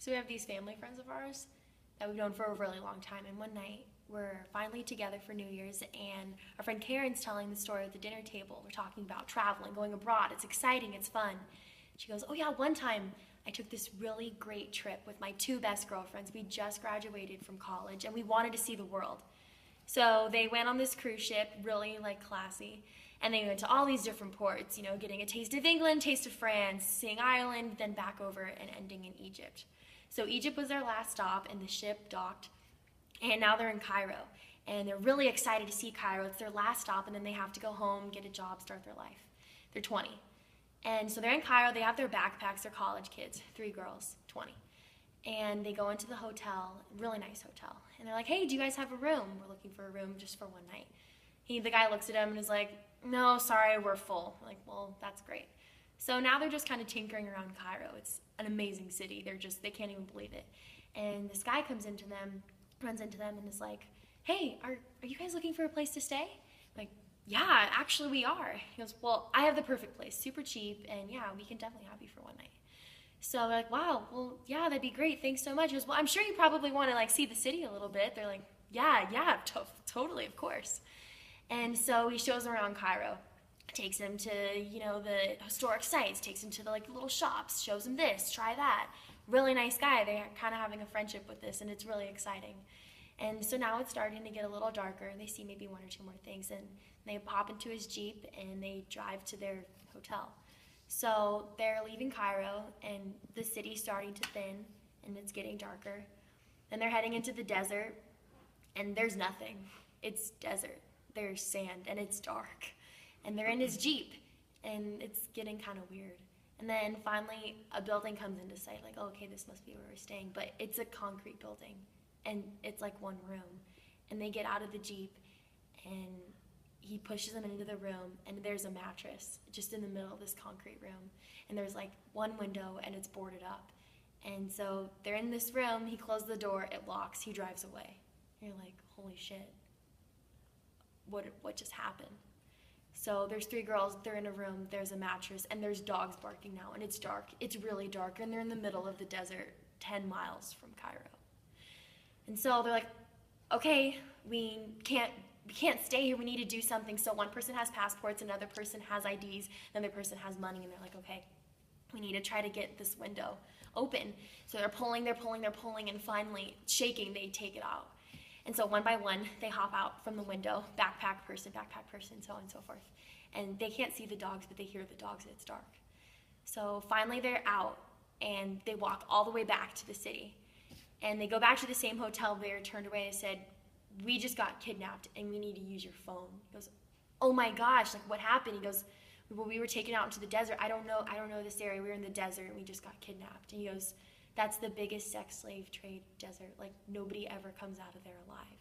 So we have these family friends of ours that we've known for a really long time. And one night, we're finally together for New Year's, and our friend Karen's telling the story at the dinner table. We're talking about traveling, going abroad. It's exciting, it's fun. She goes, oh yeah, one time I took this really great trip with my two best girlfriends. We just graduated from college, and we wanted to see the world. So they went on this cruise ship, really like classy, and they went to all these different ports, you know, getting a taste of England, taste of France, seeing Ireland, then back over and ending in Egypt. So Egypt was their last stop, and the ship docked, and now they're in Cairo. And they're really excited to see Cairo. It's their last stop, and then they have to go home, get a job, start their life. They're 20. And so they're in Cairo. They have their backpacks. They're college kids, 3 girls, 20. And they go into the hotel, really nice hotel. And they're like, hey, do you guys have a room? We're looking for a room just for one night. The guy looks at him and is like, no, sorry, we're full. We're like, well, that's great. So now they're just kind of tinkering around Cairo. It's an amazing city. They can't even believe it. And this guy runs into them and is like, hey, are you guys looking for a place to stay? I'm like, yeah, actually we are. He goes, well, I have the perfect place, super cheap, and yeah, we can definitely have you for one night. So we're like, wow, well, yeah, that'd be great. Thanks so much. He goes, well, I'm sure you probably want to like see the city a little bit. They're like, yeah, totally, of course. And so he shows them around Cairo, takes them to, you know, the historic sites, takes them to the like little shops, shows them this, try that. Really nice guy. They're kind of having a friendship with this, and it's really exciting. And so now it's starting to get a little darker. They see maybe 1 or 2 more things, and they pop into his Jeep and they drive to their hotel. So they're leaving Cairo, and the city's starting to thin, and it's getting darker. Then they're heading into the desert, and there's nothing. It's desert. There's sand, and it's dark. And they're in his Jeep, and it's getting kind of weird. And then finally, a building comes into sight, like, oh, okay, this must be where we're staying. But it's a concrete building, and it's like one room. And they get out of the Jeep, and he pushes them into the room, and there's a mattress just in the middle of this concrete room. And there's like one window, and it's boarded up. And so they're in this room, he closes the door, it locks, he drives away. And you're like, holy shit, what just happened? So there's 3 girls, they're in a room, there's a mattress, and there's dogs barking now, and it's dark. It's really dark, and they're in the middle of the desert, 10 miles from Cairo. And so they're like, okay, we can't stay here, we need to do something. So one person has passports, another person has IDs, another person has money, and they're like, okay, we need to try to get this window open. So they're pulling, and finally, shaking, they take it out. And so one by one, they hop out from the window, backpack person, so on and so forth. And they can't see the dogs, but they hear the dogs, and it's dark. So finally they're out, and they walk all the way back to the city. And they go back to the same hotel. They were turned away and said, we just got kidnapped, and we need to use your phone. He goes, oh my gosh, like what happened? He goes, well, we were taken out into the desert. I don't know this area. We were in the desert, and we just got kidnapped. And he goes, that's the biggest sex slave trade desert. Like, nobody ever comes out of there alive.